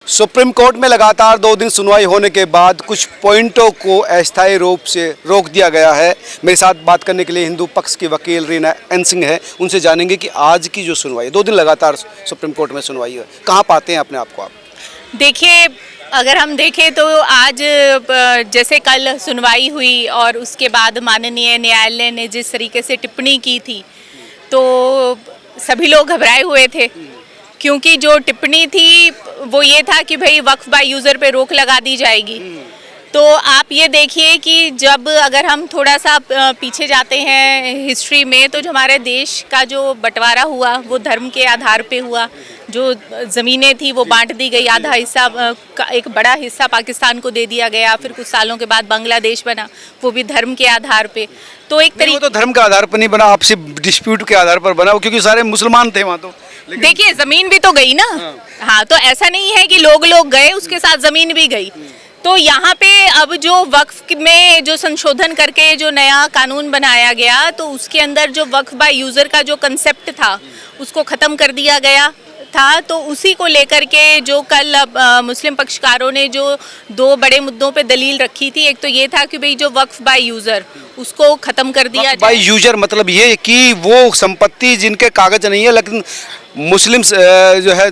Supreme court में लगातार 2 दिन सुनवाई होने के बाद कुछ पॉइंटों को अस्थायी रूप से रोक दिया गया है। मेरे साथ बात करने के लिए हिंदू पक्ष की वकील रीना एन सिंह है। उनसे जानेंगे कि आज की जो सुनवाई है, 2 दिन लगातार सुप्रीम कोर्ट में सुनवाई है, कहाँ पाते हैं अपने आप को आप? देखिए, अगर हम देखें तो आज जैसे कल सुनवाई हुई और उसके बाद माननीय न्यायालय ने जिस तरीके से टिप्पणी की थी तो सभी लोग घबराए हुए थे, क्योंकि जो टिप्पणी थी वो ये था कि भाई वक्फ बाय यूज़र पे रोक लगा दी जाएगी। तो आप ये देखिए कि जब अगर हम थोड़ा सा पीछे जाते हैं हिस्ट्री में, तो जो हमारे देश का जो बंटवारा हुआ वो धर्म के आधार पे हुआ। जो ज़मीनें थी वो बांट दी गई, आधा हिस्सा एक बड़ा हिस्सा पाकिस्तान को दे दिया गया, फिर कुछ सालों के बाद बांग्लादेश बना, वो भी धर्म के आधार पे। तो एक तरीके, वो तो धर्म के आधार पर नहीं बना, आपसी डिस्प्यूट के आधार पर बना, क्योंकि सारे मुसलमान थे वहाँ तो। देखिए ज़मीन भी तो गई ना। हाँ, तो ऐसा नहीं है कि लोग गए, उसके साथ ज़मीन भी गई। तो यहाँ पे अब जो वक्फ में जो संशोधन करके जो नया कानून बनाया गया, तो उसके अंदर जो वक्फ बाय यूज़र का जो कंसेप्ट था उसको ख़त्म कर दिया गया था। तो उसी को लेकर के जो कल मुस्लिम पक्षकारों ने जो 2 बड़े मुद्दों पे दलील रखी थी, एक तो ये था कि भाई जो वक्फ बाय यूज़र उसको ख़त्म कर दिया जाए। बाय यूजर मतलब ये कि वो संपत्ति जिनके कागज नहीं है लेकिन मुस्लिम जो है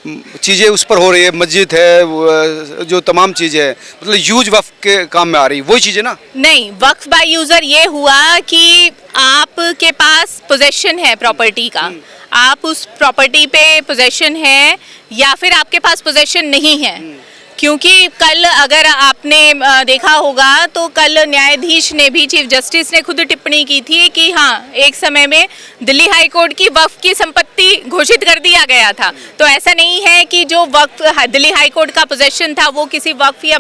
चीज़ें उस पर हो रही है, मस्जिद है, जो तमाम चीज़ें हैं, मतलब यूज वक्फ के काम में आ रही, वही चीज़ें ना? नहीं, वक्फ बाय यूज़र ये हुआ कि आपके पास पोजेशन है प्रॉपर्टी का, आप उस प्रॉपर्टी पे पोजेशन है या फिर आपके पास पोजेशन नहीं है। क्योंकि कल अगर आपने देखा होगा तो कल न्यायाधीश ने भी, चीफ जस्टिस ने खुद टिप्पणी की थी कि हाँ, एक समय में दिल्ली हाई कोर्ट की वक्फ की संपत्ति घोषित कर दिया गया था। तो ऐसा नहीं है कि जो वक्फ दिल्ली हाई कोर्ट का पोजेशन था वो किसी वक्फ या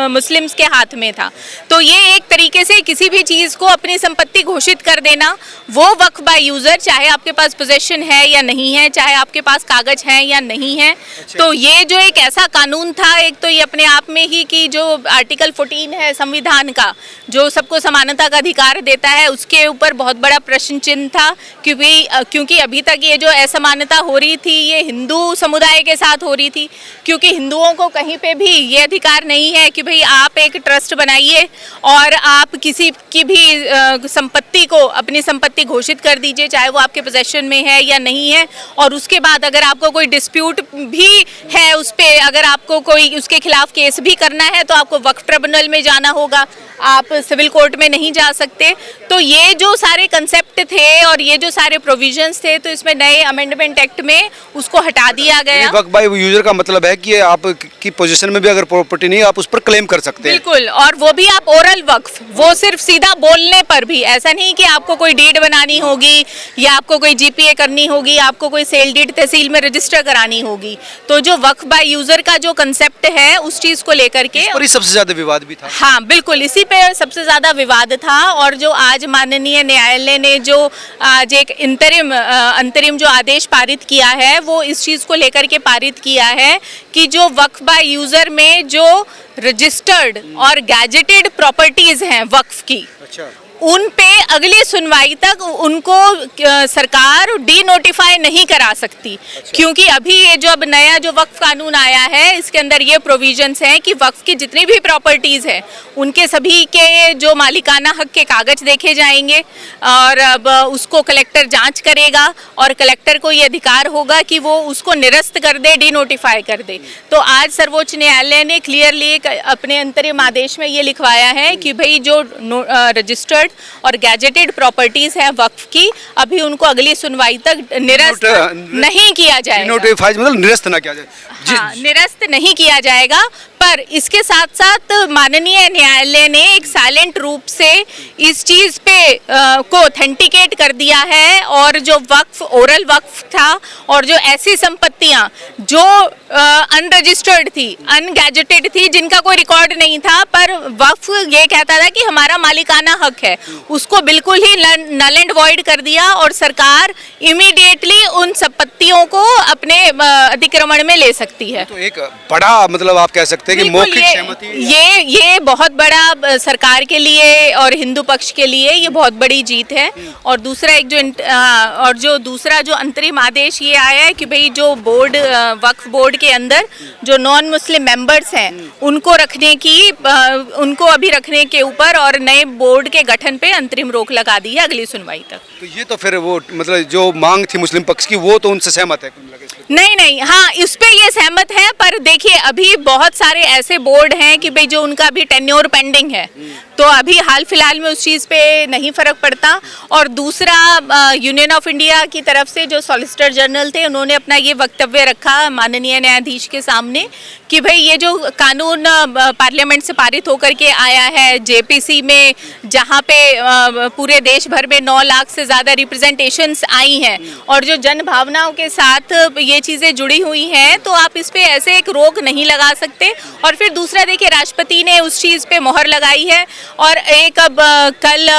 मुस्लिम्स के हाथ में था। तो ये एक तरीके से किसी भी चीज़ को अपनी संपत्ति घोषित कर देना, वो वक्फ बाय यूज़र, चाहे आपके पास पोजेशन है या नहीं है, चाहे आपके पास कागज हैं या नहीं है। तो ये जो एक ऐसा कानून था, एक तो ये अपने आप में ही कि जो आर्टिकल 14 है संविधान का, जो सबको समानता का अधिकार देता है, उसके ऊपर बहुत बड़ा प्रश्न चिन्ह था। क्योंकि अभी तक ये जो असमानता हो रही थी ये हिंदू समुदाय के साथ हो रही थी, क्योंकि हिंदुओं को कहीं पे भी ये अधिकार नहीं है कि भाई आप एक ट्रस्ट बनाइए और आप किसी की भी संपत्ति को, अपनी संपत्ति घोषित कर दीजिए, चाहे वो आपके पोजेशन में है या नहीं है। और उसके बाद अगर आपको कोई डिस्प्यूट भी है उस पर, अगर आपको कोई उसके खिलाफ केस भी करना है तो आपको वक्फ ट्रिब्यूनल में जाना होगा, आप सिविल कोर्ट में नहीं जा सकते। तो ये जो सारे कंसेप्ट थे और ये जो सारे प्रोविजंस थे, तो इसमें नए अमेंडमेंट एक्ट में उसको हटा दिया गया। वक्फ बाय यूजर का मतलब है कि आपकी पोजीशन में भी अगर प्रॉपर्टी नहीं है आप उस पर क्लेम कर सकते हैं। बिल्कुल, और वो भी आप ओरल वक्फ, वो सिर्फ सीधा बोलने पर भी, ऐसा नहीं कि आपको कोई डीड बनानी होगी या आपको कोई जीपीए करनी होगी, आपको कोई सेल डीड तहसील में रजिस्टर करानी होगी। तो जो वक्फ बाय यूजर का जो कंसेप्ट है उस चीज को लेकर के सबसे ज्यादा विवाद भी था। हाँ बिल्कुल, इसी पे सबसे ज्यादा विवाद था। और जो आज माननीय न्यायालय ने जो आज एक अंतरिम जो आदेश पारित किया है, वो इस चीज को लेकर के पारित किया है कि जो वक्फ बाय यूजर में जो रजिस्टर्ड और गैजेटेड प्रॉपर्टीज हैं वक्फ की, अच्छा, उन पे अगली सुनवाई तक उनको सरकार डी नोटिफाई नहीं करा सकती। अच्छा। क्योंकि अभी ये जो अब नया जो वक्फ कानून आया है, इसके अंदर ये प्रोविजंस हैं कि वक्फ की जितनी भी प्रॉपर्टीज़ हैं उनके सभी के जो मालिकाना हक के कागज देखे जाएंगे और अब उसको कलेक्टर जांच करेगा और कलेक्टर को ये अधिकार होगा कि वो उसको निरस्त कर दे, डी नोटिफाई कर दे। तो आज सर्वोच्च न्यायालय ने क्लियरली अपने अंतरिम आदेश में ये लिखवाया है कि भाई जो रजिस्टर्ड और गैजेटेड प्रॉपर्टीज है वक्फ की, अभी उनको अगली सुनवाई तक निरस्त नहीं किया जाएगा। मतलब निरस्त ना किया जाए। हाँ, निरस्त नहीं किया जाएगा। पर इसके साथ साथ माननीय न्यायालय ने एक साइलेंट रूप से इस चीज पे को ऑथेंटिकेट कर दिया है। और जो वक्फ, ओरल वक्फ था और जो ऐसी संपत्तियां जो अनरजिस्टर्ड थी, अनगैजेटेड थी, जिनका कोई रिकॉर्ड नहीं था, पर वक्फ ये कहता था कि हमारा मालिकाना हक है, उसको बिल्कुल ही नल एंड वॉइड कर दिया और सरकार इमीडिएटली उन संपत्तियों को अपने अतिक्रमण में ले सकती है। तो एक बड़ा मतलब आप कह सकते हैं कि बिल्कुल, मौखिक सहमति ये बहुत बड़ा सरकार के लिए और हिंदू पक्ष के लिए ये बहुत बड़ी जीत है। और दूसरा एक जो दूसरा जो अंतरिम आदेश ये आया है कि भाई जो बोर्ड वक्फ बोर्ड के अंदर जो नॉन मुस्लिम मेंबर्स हैं उनको उनको अभी रखने के ऊपर और नए बोर्ड के गठन पे अंतरिम रोक लगा दी है अगली सुनवाई तक। तो ये तो फिर वो मतलब जो मांग थी मुस्लिम पक्ष की वो तो उनसे सहमत है? नहीं, हाँ इस पे ये सहमत है, पर देखिए अभी बहुत सारे ऐसे बोर्ड हैं कि भाई जो उनका अभी टेन्योर पेंडिंग है, तो अभी हाल फिलहाल में उस चीज़ पे नहीं फर्क पड़ता। और दूसरा यूनियन ऑफ इंडिया की तरफ से जो सॉलिसिटर जनरल थे उन्होंने अपना ये वक्तव्य रखा माननीय न्यायाधीश के सामने कि भाई ये जो कानून पार्लियामेंट से पारित होकर के आया है जेपीसी में, जहाँ पे पूरे देश भर में 9 लाख से ज़्यादा रिप्रेजेंटेशंस आई हैं और जो जन भावनाओं के साथ ये चीज़ें जुड़ी हुई हैं, तो आप इस पे ऐसे एक रोक नहीं लगा सकते। और फिर दूसरा देखिए राष्ट्रपति ने उस चीज़ पे मोहर लगाई है और एक कल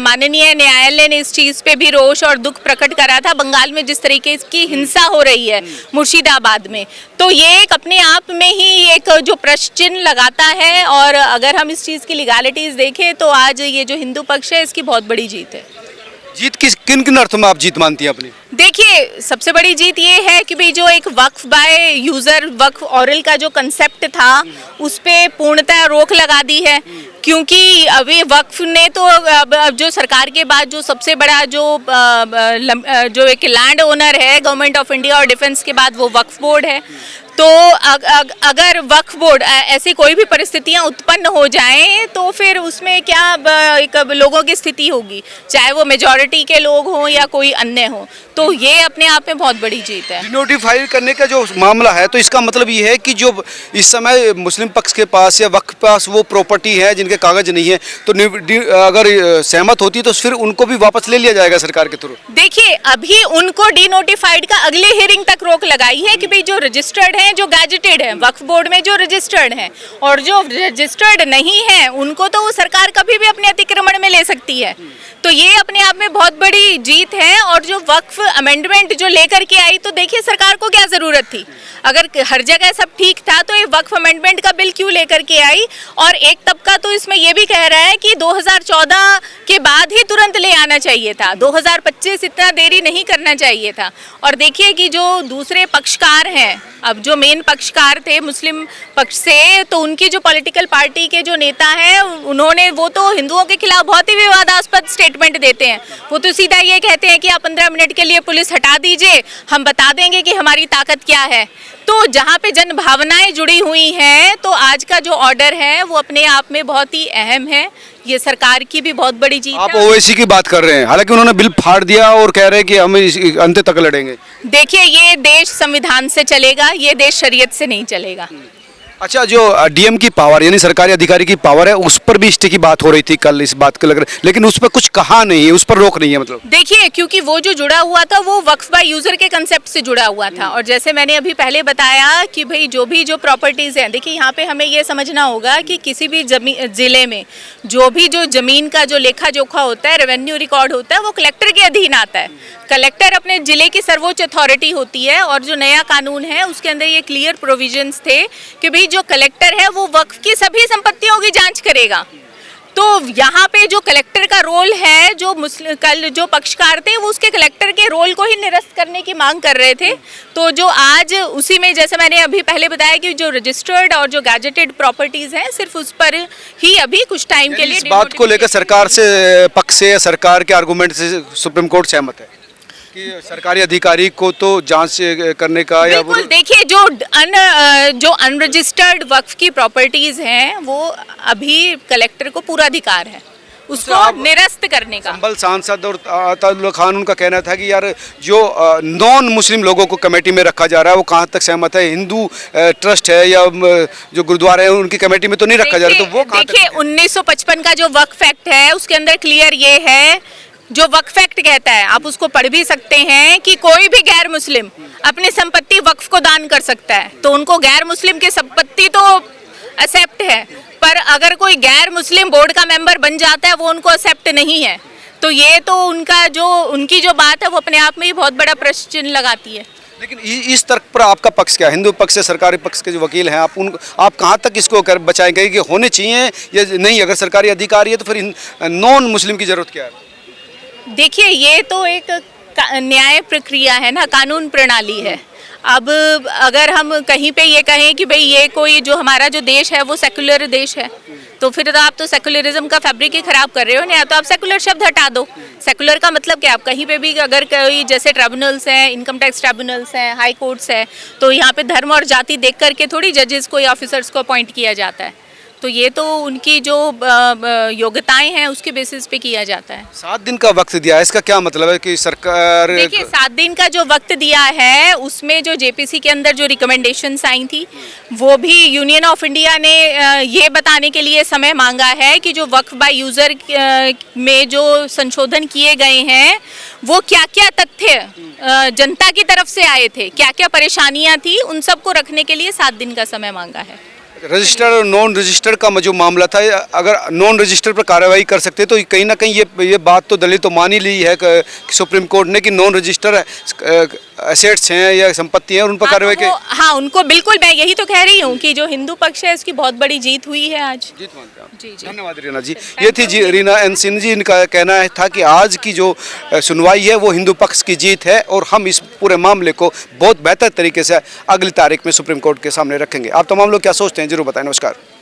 माननीय न्यायालय ने इस चीज़ पे भी रोष और दुख प्रकट करा था बंगाल में जिस तरीके की हिंसा हो रही है मुर्शिदाबाद में। तो ये एक अपने आप में ही एक जो प्रश्न चिन्ह लगाता है और अगर हम इस चीज़ की लीगैलिटीज़ देखें तो आज ये जो हिंदू पक्ष है इसकी बहुत बड़ी जीत है। जीत किन किन अर्थों में आप जीत मानती हैं अपनी? देखिए सबसे बड़ी जीत ये है कि भाई जो एक वक्फ बाय यूज़र वक्फ ऑरल का जो कंसेप्ट था उस पे पूर्णतः रोक लगा दी है, क्योंकि अभी वक्फ ने तो अब जो सरकार के बाद जो सबसे बड़ा जो एक लैंड ओनर है गवर्नमेंट ऑफ इंडिया और डिफेंस के बाद वो वक्फ बोर्ड है। तो अगर वक्फ बोर्ड ऐसी कोई भी परिस्थितियां उत्पन्न हो जाएं तो फिर उसमें क्या एक लोगों की स्थिति होगी, चाहे वो मेजॉरिटी के लोग हों या कोई अन्य हो। तो ये अपने आप में बहुत बड़ी जीत है। डिनोटिफाई करने का जो मामला है तो इसका मतलब ये है कि जो इस समय मुस्लिम पक्ष के पास या वक्फ के पास वो प्रॉपर्टी है जिनके कागज नहीं है, तो अगर सहमत होती है तो फिर उनको भी वापस ले लिया जाएगा सरकार के थ्रू। देखिए अभी उनको डिनोटिफाइड का अगले हियरिंग तक रोक लगाई है कि भाई जो रजिस्टर्ड हैं, जो गैजेटेड हैं वक्फ बोर्ड में जो रजिस्टर्ड हैं, और जो रजिस्टर्ड नहीं है उनको तो वो सरकार कभी भी अपने अतिक्रमण में ले सकती है। तो ये अपने आप में बहुत बड़ी जीत है। और जो वक्फ अमेंडमेंट जो लेकर के आई, तो देखिए सरकार को क्या ज़रूरत थी, अगर हर जगह सब ठीक था तो ये वक्फ अमेंडमेंट का बिल क्यों लेकर के आई। और एक तबका तो इसमें ये भी कह रहा है कि 2014 के बाद ही तुरंत ले आना चाहिए था, 2025 इतना देरी नहीं करना चाहिए था। और देखिए कि जो दूसरे पक्षकार हैं, अब जो मेन पक्षकार थे मुस्लिम पक्ष से, तो उनकी जो पॉलिटिकल पार्टी के जो नेता हैं वो तो हिंदुओं के खिलाफ बहुत ही विवादास्पद स्टेटमेंट देते हैं। वो तो सीधा ये कहते हैं कि आप 15 मिनट के लिए पुलिस हटा दीजिए, हम बता देंगे कि हमारी ताकत क्या है। तो जहाँ पे जन भावनाएं जुड़ी हुई हैं, तो आज का जो ऑर्डर है वो अपने आप में बहुत ही अहम है। ये सरकार की भी बहुत बड़ी जीत है। आप ओवैसी की बात कर रहे हैं, हालांकि उन्होंने बिल फाड़ दिया और कह रहे हैं कि हम अंत तक लड़ेंगे। देखिए ये देश संविधान से चलेगा, ये देश शरीयत से नहीं चलेगा। अच्छा, जो डीएम की पावर यानी सरकारी अधिकारी की पावर है उस पर भी स्टे की बात हो रही थी कल, इस बात को लग रहा है, लेकिन उस पर कुछ कहा नहीं है, उस पर रोक नहीं है। मतलब देखिए क्योंकि वो जो जुड़ा हुआ था वो वक्फ बाय यूजर के कंसेप्ट से जुड़ा हुआ था। और जैसे मैंने अभी पहले बताया कि भाई जो प्रॉपर्टीज हैं, देखिए यहाँ पे हमें ये समझना होगा कि किसी भी जिले में जो जमीन का जो लेखा जोखा होता है, रेवेन्यू रिकॉर्ड होता है, वो कलेक्टर के अधीन आता है। कलेक्टर अपने जिले की सर्वोच्च अथॉरिटी होती है। और जो नया कानून है उसके अंदर ये क्लियर प्रोविजंस थे कि भाई जो कलेक्टर है वो वक्फ की सभी संपत्तियों की जांच करेगा। तो यहाँ पे जो कलेक्टर का रोल है, कल जो पक्षकार थे वो उसके कलेक्टर के रोल को ही निरस्त करने की मांग कर रहे थे। तो जो आज उसी में जैसे मैंने अभी पहले बताया कि जो रजिस्टर्ड और जो गैजेटेड प्रॉपर्टीज हैं सिर्फ उस पर ही अभी कुछ टाइम के लिए इस बात को लेकर सरकार से पक्ष से, सरकार के आर्गूमेंट से सुप्रीम कोर्ट सहमत है कि सरकारी अधिकारी को तो जांच करने का या बिल्कुल। देखिए जो अनरजिस्टर्ड वक्फ की प्रॉपर्टीज हैं वो अभी कलेक्टर को पूरा अधिकार है उसको निरस्त करने का। संभल सांसद और अताउल्लाह खान, उनका कहना था कि यार जो नॉन मुस्लिम लोगों को कमेटी में रखा जा रहा है वो कहाँ तक सहमत है, हिंदू ट्रस्ट है या जो गुरुद्वारा है उनकी कमेटी में तो नहीं रखा जा रहा, तो वो कहाँ तक? देखिए 1955 का जो वक्फ एक्ट है उसके अंदर क्लियर ये है, जो वक्फ एक्ट कहता है, आप उसको पढ़ भी सकते हैं कि कोई भी गैर मुस्लिम अपनी संपत्ति वक्फ को दान कर सकता है। तो उनको गैर मुस्लिम की संपत्ति तो एक्सेप्ट है, पर अगर कोई गैर मुस्लिम बोर्ड का मेंबर बन जाता है वो उनको एक्सेप्ट नहीं है, तो ये तो उनकी जो बात है वो अपने आप में ही बहुत बड़ा प्रश्न चिन्ह लगाती है। लेकिन इस तर्क पर आपका पक्ष क्या है? हिंदू पक्ष से सरकारी पक्ष के जो वकील हैं, आप कहाँ तक इसको कर बचाएंगे कि होने चाहिए या नहीं? अगर सरकारी अधिकारी है तो फिर नॉन मुस्लिम की जरूरत क्या है? देखिए, ये तो एक न्याय प्रक्रिया है ना, कानून प्रणाली है। अब अगर हम कहीं पे ये कहें कि भाई ये कोई जो हमारा जो देश है वो सेकुलर देश है, तो फिर तो आप तो सेकुलरिज्म का फैब्रिक ही खराब कर रहे हो ना। या तो आप सेकुलर शब्द हटा दो। सेकुलर का मतलब क्या? आप कहीं पे भी अगर कोई जैसे ट्रिब्यूनल्स हैं, इनकम टैक्स ट्रिब्यूनल्स हैं, हाई कोर्ट्स हैं, तो यहाँ पे धर्म और जाति देख करके थोड़ी जजेस को या ऑफिसर्स को अपॉइंट किया जाता है। तो ये तो उनकी जो योग्यताएं हैं उसके बेसिस पे किया जाता है। 7 दिन का वक्त दिया है, इसका क्या मतलब है कि सरकार? देखिए, 7 दिन का जो वक्त दिया है उसमें जो जेपीसी के अंदर जो रिकमेंडेशंस आई थी वो भी यूनियन ऑफ इंडिया ने ये बताने के लिए समय मांगा है कि जो वक्फ बाय यूज़र में जो संशोधन किए गए हैं वो क्या क्या तथ्य जनता की तरफ से आए थे, क्या क्या परेशानियां थी, उन सबको रखने के लिए 7 दिन का समय मांगा है। रजिस्टर और नॉन रजिस्टर का जो मामला था, अगर नॉन रजिस्टर पर कार्रवाई कर सकते तो कहीं ना कहीं ये बात तो दलित तो मान ही ली है सुप्रीम कोर्ट ने कि नॉन रजिस्टर एसेट्स हैं या संपत्ति हैं और उन पर कार्रवाई के। हाँ, उनको बिल्कुल, मैं यही तो कह रही हूँ कि जो हिंदू पक्ष है इसकी बहुत बड़ी जीत हुई है आज। जीत मानते हैं आप? जी जी, धन्यवाद रीना जी। ये थी रीना एन सिंह जी। इनका कहना है था कि आज की जो सुनवाई है वो हिंदू पक्ष की जीत है और हम इस पूरे मामले को बहुत बेहतर तरीके से अगली तारीख में सुप्रीम कोर्ट के सामने रखेंगे। आप तमाम लोग क्या सोचते हैं जरूर बताएं। नमस्कार।